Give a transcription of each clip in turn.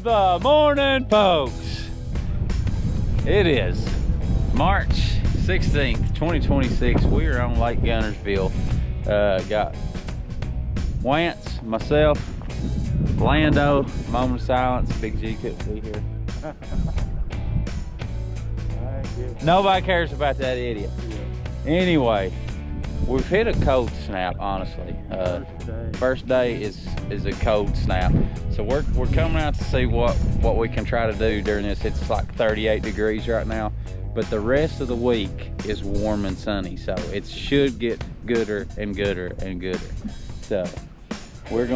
the morning, folks. It is March 16th, 2026. We are on Lake Guntersville. Got Wance, myself, Lando. Moment of silence. Big G couldn't be here. Nobody cares about that idiot. Anyway, we've hit a cold snap, honestly. First day is a cold snap. So we're coming out to see what we can try to do during this. It's like 38 degrees right now, but the rest of the week is warm and sunny. So it should get gooder and gooder and gooder. So we'll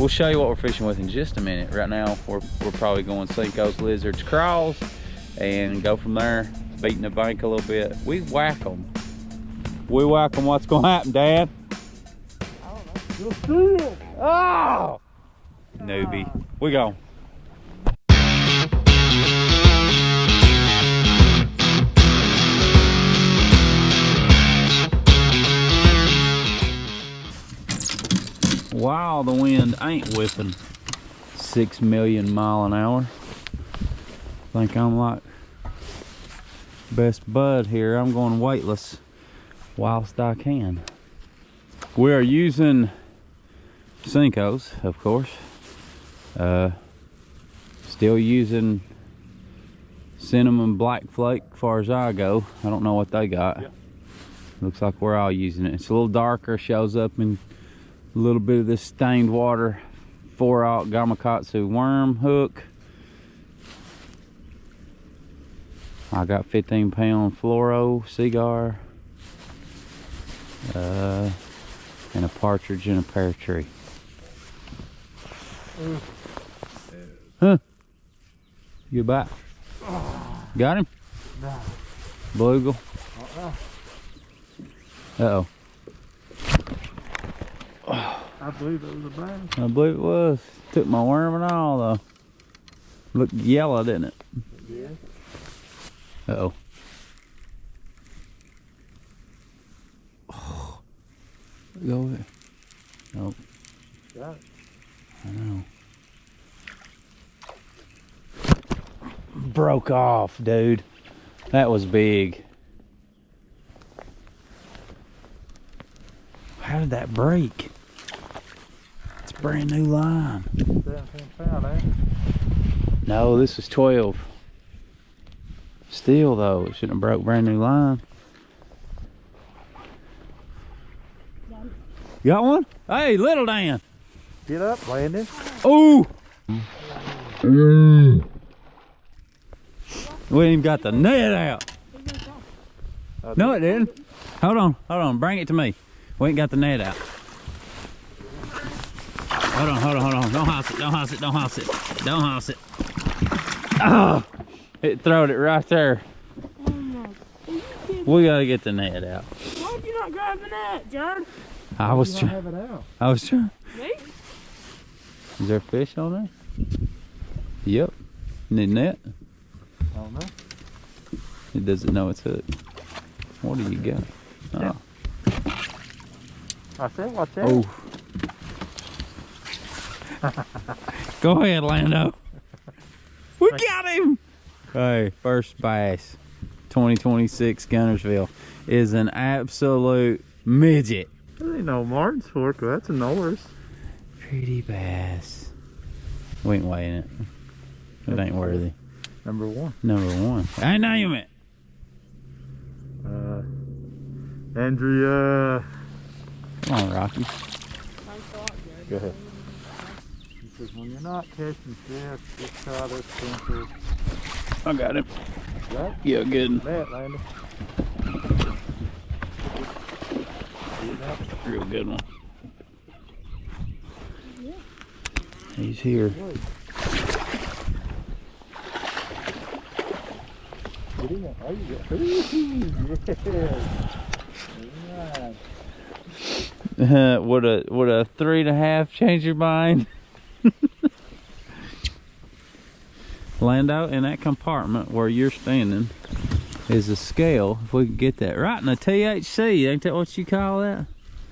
show you what we're fishing with in just a minute. Right now, we're probably going seikos, lizards, crawls, and go from there, beating the bank a little bit. We whack them. We whack them. What's gonna happen, Dad? I don't know. You'll see it. Oh! Newbie. We go. Wow, the wind ain't whipping 6 million mile an hour. Think I'm like best bud here. I'm going weightless whilst I can. We are using seikos, of course. Still using cinnamon black flake as far as I go. I don't know what they got. Yep. Looks like we're all using it. It's a little darker, shows up in a little bit of this stained water 4-aught gamakatsu worm hook. I got 15-pound fluoro cigar, and a partridge in a pear tree. Huh? You back? Got him? No. Bluegill? Uh-oh. I believe it was a bass. I believe it was. Took my worm and all, though. Looked yellow, didn't it? Yeah. Uh-oh. Oh. Go over there. Nope. Got it. I know. Broke off, dude. That was big. How did that break? It's a brand new line. 17 pound, eh? No, this is 12. Still though, it shouldn't have broke brand new line. Got one? Hey, little Dan. Get up, Landon. Ooh. We ain't even got the net out. No, it didn't. Hold on. Bring it to me. We ain't got the net out. Hold on. Don't house it. Oh, it throwed it right there. Oh my. We gotta get the net out. Why'd you not grab the net, Jared? I was trying. Have it out. I was trying. Me? Is there fish on there? Yep. Need net? I don't know. It doesn't know it's hooked. What do you got? Oh. I said, watch out. Oh. Go ahead, Lando. We got him. Hey, first bass, 2026 Guntersville is an absolute midget. That ain't no Martin's fork, but that's a Norris. Pretty bass. We ain't weighing it. It ain't worthy. Number one. Number one. I name it. Andrea. Come on, Rocky. Go ahead. He says, when you're not catching fish, just try this pencil. I got him. Right? Yeah, good. That, Landon. Real good one. He's here. Get in. Oh, you Yeah. Would a 3.5 change your mind? Lando, in that compartment where you're standing is a scale. If we could get that right in the THC, ain't that what you call that?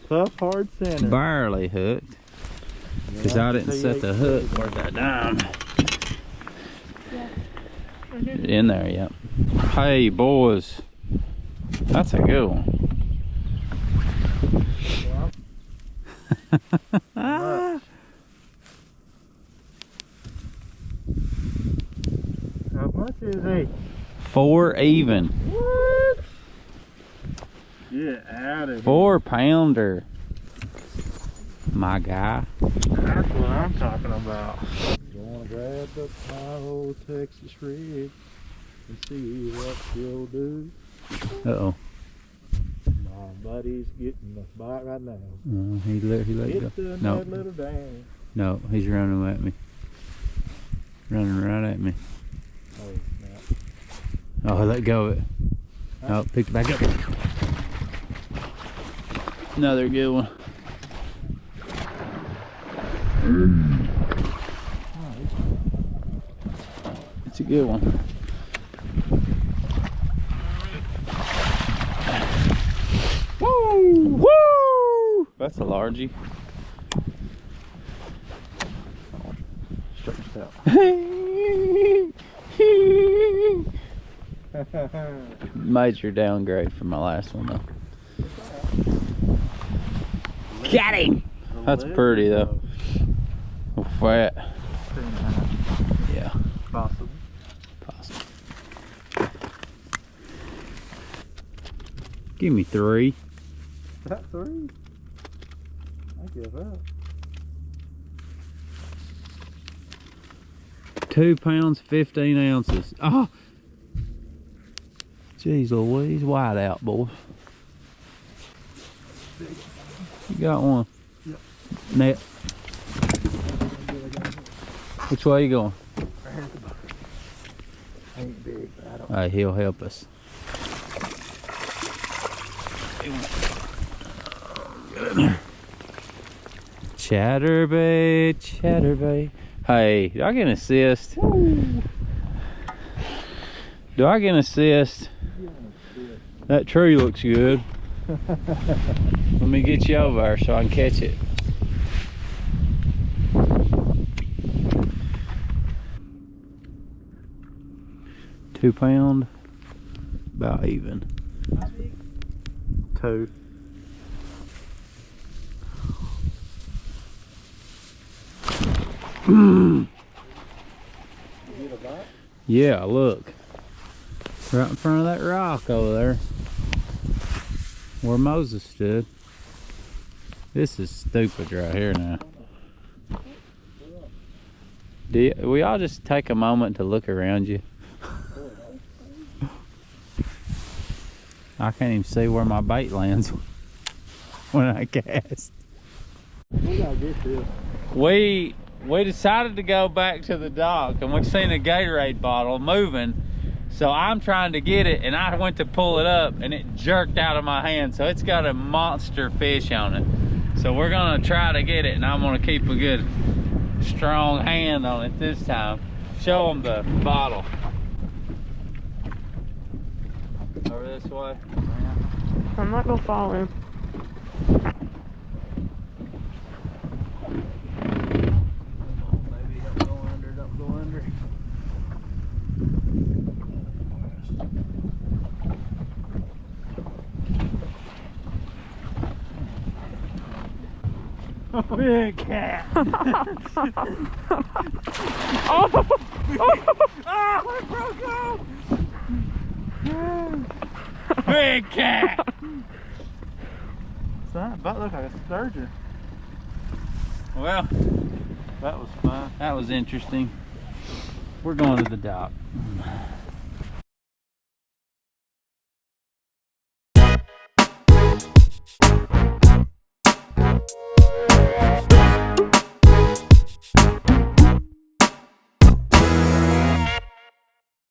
Tough, hard center. Barely hooked. Because I didn't set the hook. Where's that dime? In there, yep. Hey, boys. That's a good one. How much is he? 4 even. What? Get out of here. 4-pounder. My guy. That's what I'm talking about. Gonna grab up my old Texas rig and see what she'll do. Uh-oh. My buddy's getting the bite right now. He let It's go. that No, little dang. no, he's running at me. Running right at me. Oh, snap. Oh, let go of it. Oh, picked it back up. Another good one. It's a good one. Woo! Woo! That's a largie. Stretched out. Major downgrade from my last one though. Got him! That's pretty though. Oh, fat. 2.5. Yeah. Possible. Possible. Give me 3. Is that 3? I give up. 2 pounds, 15 ounces. Oh! Jeez Louise, wide out, boys. You got one? Yep. Net. Which way you going? Ain't big, but I don't. Alright, he'll help us. Chatterbait, chatterbait. Hey, do I get an assist? Do I get an assist? That tree looks good. Let me get you over there so I can catch it. £2, about even. 2. Yeah, look. Right in front of that rock over there. Where Moses stood. This is stupid right here now. We all just take a moment to look around you? I can't even see where my bait lands when I cast. We gotta get this. We decided to go back to the dock and we seen a Gatorade bottle moving. So I'm trying to get it and I went to pull it up and it jerked out of my hand. So it's got a monster fish on it. So we're gonna try to get it and I'm gonna keep a good strong hand on it this time. Show them the bottle. Over this way. I'm not gonna fall in. Maybe don't go under, don't go under. Big cat. Oh! Ah, it broke off. Big cat. That about look like a sturgeon. Well, That was fun. that was interesting. We're going to the dock.